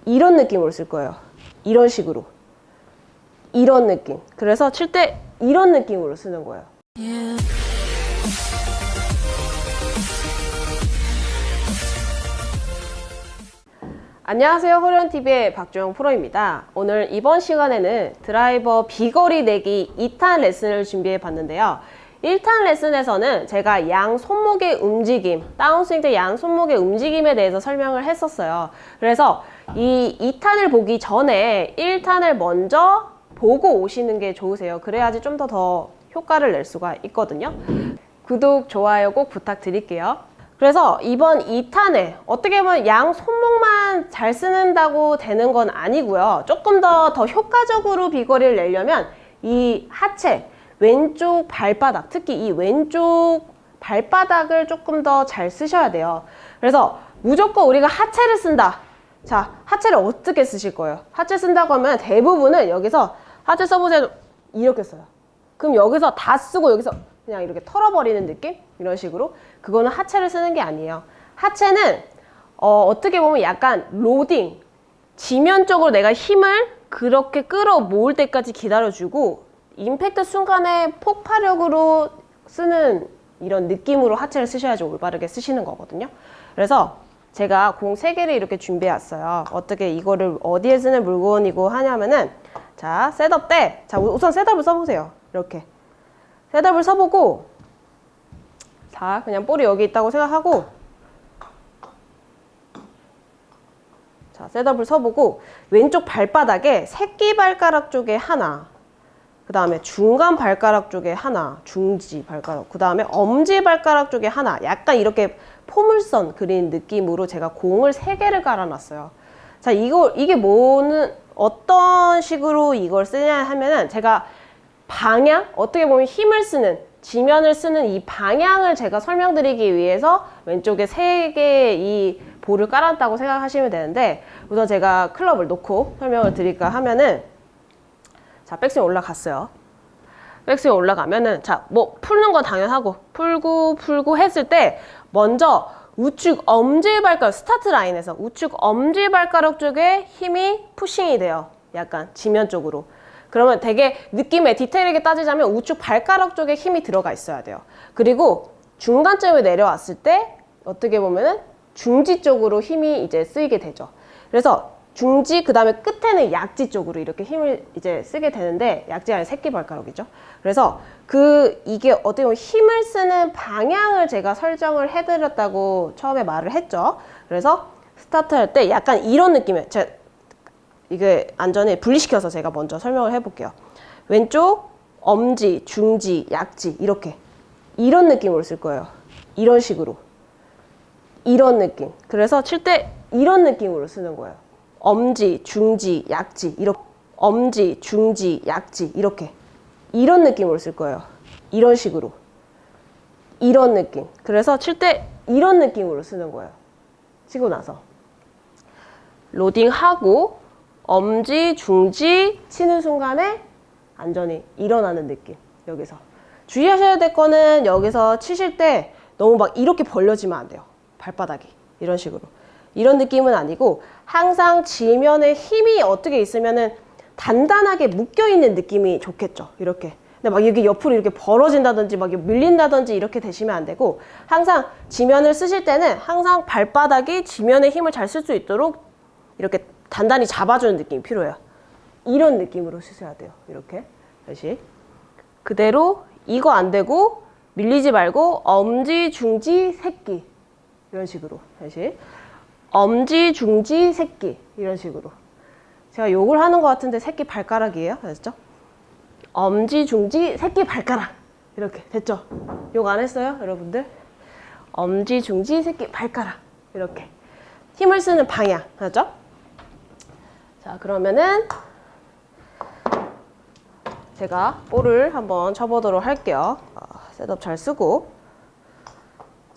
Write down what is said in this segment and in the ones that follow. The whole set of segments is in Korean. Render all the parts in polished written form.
이런 느낌으로 쓸 거예요. 이런 식으로. 이런 느낌. 그래서 칠 때 이런 느낌으로 쓰는 거예요. 안녕하세요. 호련TV의 박주영 프로입니다. 오늘 이번 시간에는 드라이버 비거리 내기 2탄 레슨을 준비해 봤는데요. 1탄 레슨에서는 제가 양 손목의 움직임, 다운스윙 때 양 손목의 움직임에 대해서 설명을 했었어요. 그래서 이 2탄을 보기 전에 1탄을 먼저 보고 오시는 게 좋으세요. 그래야지 좀 더 효과를 낼 수가 있거든요. 구독, 좋아요 꼭 부탁드릴게요. 그래서 이번 2탄에 어떻게 보면 양 손목만 잘 쓰는다고 되는 건 아니고요. 조금 더 효과적으로 비거리를 내려면 이 하체, 왼쪽 발바닥, 특히 이 왼쪽 발바닥을 조금 더 잘 쓰셔야 돼요. 그래서 무조건 우리가 하체를 쓴다. 자, 하체를 어떻게 쓰실 거예요? 하체 쓴다고 하면 대부분은 여기서 하체 써보세요. 이렇게 써요. 그럼 여기서 다 쓰고 여기서 그냥 이렇게 털어버리는 느낌? 이런 식으로. 그거는 하체를 쓰는 게 아니에요. 하체는 어떻게 보면 약간 로딩, 지면 쪽으로 내가 힘을 그렇게 끌어모을 때까지 기다려주고 임팩트 순간에 폭발력으로 쓰는 이런 느낌으로 하체를 쓰셔야지 올바르게 쓰시는 거거든요. 그래서 제가 공 3개를 이렇게 준비해 왔어요. 어떻게 이거를 어디에 쓰는 물건이고 하냐면은, 자, 셋업 때, 자, 우선 셋업을 써보세요. 이렇게 셋업을 써보고, 자, 그냥 볼이 여기 있다고 생각하고, 자, 셋업을 써보고 왼쪽 발바닥에 새끼발가락 쪽에 하나, 그 다음에 중간 발가락 쪽에 하나, 중지 발가락, 그 다음에 엄지발가락 쪽에 하나, 약간 이렇게 포물선 그린 느낌으로 제가 공을 3개를 깔아놨어요. 자, 이게 어떤 식으로 이걸 쓰냐 하면은, 제가 방향, 어떻게 보면 힘을 쓰는, 지면을 쓰는 이 방향을 제가 설명드리기 위해서 왼쪽에 3개의 이 볼을 깔았다고 생각하시면 되는데, 우선 제가 클럽을 놓고 설명을 드릴까 하면은, 자, 백스윙 올라갔어요. 백스윙 올라가면은, 자, 뭐 푸는 건 당연하고 풀고 했을 때 먼저 우측 엄지발가락, 스타트 라인에서 우측 엄지발가락 쪽에 힘이 푸싱이 돼요. 약간 지면 쪽으로. 그러면 되게 느낌에 디테일하게 따지자면 우측 발가락 쪽에 힘이 들어가 있어야 돼요. 그리고 중간쯤에 내려왔을 때 어떻게 보면은 중지 쪽으로 힘이 이제 쓰이게 되죠. 그래서 중지, 그 다음에 끝에는 약지 쪽으로 이렇게 힘을 이제 쓰게 되는데, 약지가 아니라 새끼발가락이죠. 그래서 이게 어떻게 보면 힘을 쓰는 방향을 제가 설정을 해드렸다고 처음에 말을 했죠. 그래서 스타트 할 때 약간 이런 느낌이에요. 이게 안전에 분리시켜서 제가 먼저 설명을 해볼게요. 왼쪽, 엄지, 중지, 약지, 이런 느낌으로 쓸 거예요. 이런 식으로. 이런 느낌. 그래서 칠 때 이런 느낌으로 쓰는 거예요. 엄지, 중지, 약지, 이렇게. 엄지, 중지, 약지, 이렇게. 이런 느낌으로 쓸 거예요. 이런 식으로. 이런 느낌. 그래서 칠 때 이런 느낌으로 쓰는 거예요. 치고 나서. 로딩하고, 엄지, 중지 치는 순간에 안전이 일어나는 느낌. 여기서. 주의하셔야 될 거는, 여기서 치실 때 너무 막 이렇게 벌려지면 안 돼요. 발바닥이. 이런 식으로. 이런 느낌은 아니고, 항상 지면에 힘이 어떻게 있으면은 단단하게 묶여있는 느낌이 좋겠죠. 이렇게. 근데 막 여기 옆으로 이렇게 벌어진다든지 막 밀린다든지 이렇게 되시면 안 되고, 항상 지면을 쓰실 때는 항상 발바닥이 지면에 힘을 잘 쓸 수 있도록 이렇게 단단히 잡아주는 느낌이 필요해요. 이런 느낌으로 쓰셔야 돼요. 이렇게. 다시. 그대로 이거 안 되고 밀리지 말고 엄지, 중지, 새끼. 이런 식으로. 다시. 엄지, 중지, 새끼. 이런 식으로. 제가 욕을 하는 것 같은데 새끼 발가락이에요. 됐죠? 엄지, 중지, 새끼 발가락. 이렇게. 됐죠? 욕 안 했어요? 여러분들? 엄지, 중지, 새끼 발가락. 이렇게. 힘을 쓰는 방향. 됐죠? 자, 그러면은 제가 볼을 한번 쳐보도록 할게요. 셋업 잘 쓰고.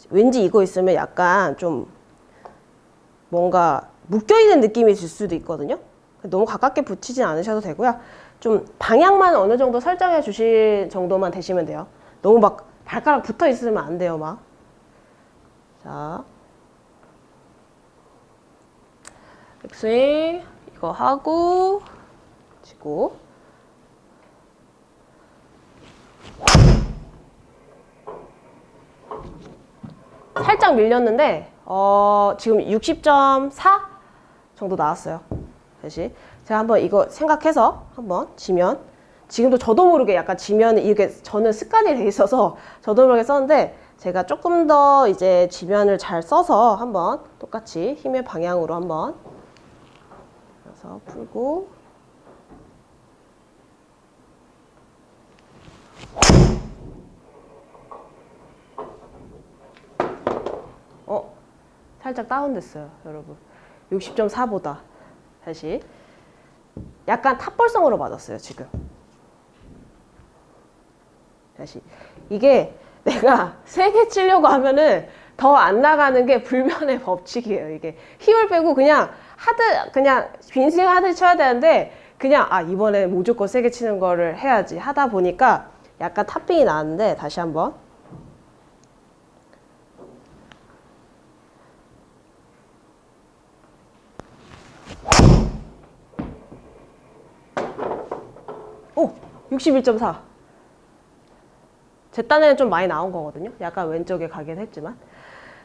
왠지 이거 있으면 약간 좀 뭔가 묶여있는 느낌이 들 수도 있거든요. 너무 가깝게 붙이진 않으셔도 되고요. 좀 방향만 어느 정도 설정해 주실 정도만 되시면 돼요. 너무 막 발가락 붙어 있으면 안 돼요, 막. 자. 백스윙 이거 하고 치고 살짝 밀렸는데 지금 60.4 정도 나왔어요. 다시 제가 한번 이거 생각해서 한번 지면 지금도 저도 모르게 약간 지면 이게 저는 습관이 돼 있어서 저도 모르게 썼는데 제가 조금 더 이제 지면을 잘 써서 한번 똑같이 힘의 방향으로 한번 그래서 풀고 살짝 다운됐어요, 여러분. 60.4보다 다시 약간 탑볼성으로 맞았어요, 지금. 다시 이게 내가 세게 치려고 하면은 더 안 나가는 게 불변의 법칙이에요. 이게 힘을 빼고 그냥 빈스윙 하듯이 쳐야 되는데 그냥 이번에 무조건 세게 치는 거를 해야지 하다 보니까 약간 탑빙이 나왔는데 다시 한번 오! 61.4 제 딴에는 좀 많이 나온 거거든요. 약간 왼쪽에 가긴 했지만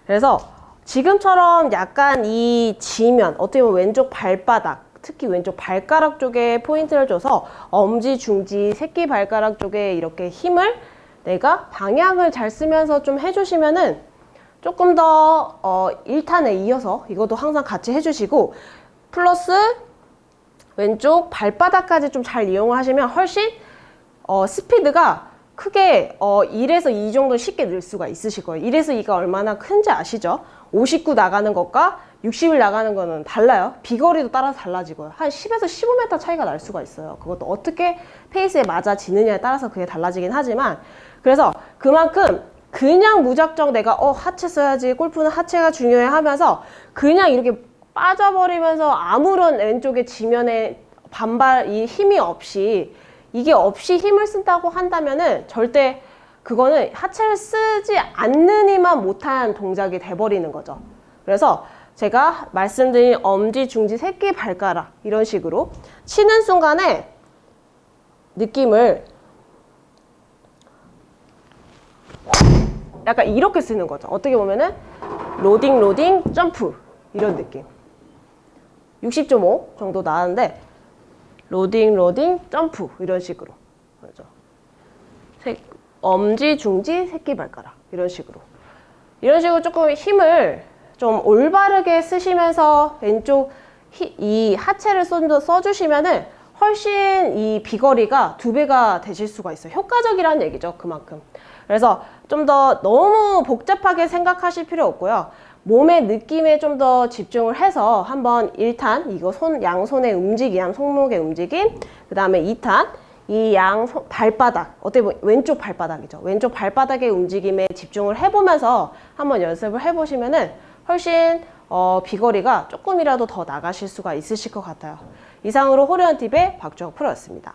그래서 지금처럼 약간 이 지면 어떻게 보면 왼쪽 발바닥 특히 왼쪽 발가락 쪽에 포인트를 줘서 엄지, 중지, 새끼 발가락 쪽에 이렇게 힘을 내가 방향을 잘 쓰면서 좀 해주시면은 조금 더 1탄에 이어서 이것도 항상 같이 해주시고 플러스 왼쪽 발바닥까지 좀 잘 이용을 하시면 훨씬 스피드가 크게 1에서 2 정도 쉽게 늘 수가 있으실 거예요. 1에서 2가 얼마나 큰지 아시죠? 59 나가는 것과 60을 나가는 거는 달라요. 비거리도 따라서 달라지고요. 한 10에서 15m 차이가 날 수가 있어요. 그것도 어떻게 페이스에 맞아지느냐에 따라서 그게 달라지긴 하지만 그래서 그만큼 그냥 무작정 내가 하체 써야지 골프는 하체가 중요해 하면서 그냥 이렇게 빠져버리면서 아무런 왼쪽에 지면에 이 힘이 없이 이게 없이 힘을 쓴다고 한다면은 절대 그거는 하체를 쓰지 않느니만 못한 동작이 돼버리는 거죠. 그래서 제가 말씀드린 엄지, 중지, 새끼, 발가락 이런 식으로 치는 순간에 느낌을 약간 이렇게 쓰는 거죠. 어떻게 보면은 로딩, 로딩, 점프 이런 느낌. 60.5 정도 나왔는데 로딩, 로딩, 점프 이런 식으로 그렇죠. 엄지, 중지, 새끼 발가락 이런 식으로 조금 힘을 좀 올바르게 쓰시면서 왼쪽 이 하체를 써주시면은 훨씬 이 비거리가 2배가 되실 수가 있어요. 효과적이라는 얘기죠, 그만큼. 그래서 좀 더 너무 복잡하게 생각하실 필요 없고요. 몸의 느낌에 좀 더 집중을 해서 한번 1탄 이거 양손의 움직임, 손목의 움직임, 그 다음에 2탄 이 발바닥, 어떻게 보면 왼쪽 발바닥이죠. 왼쪽 발바닥의 움직임에 집중을 해보면서 한번 연습을 해보시면은 훨씬 비거리가 조금이라도 더 나가실 수가 있으실 것 같아요. 이상으로 홀리원팁의 박주영 프로였습니다.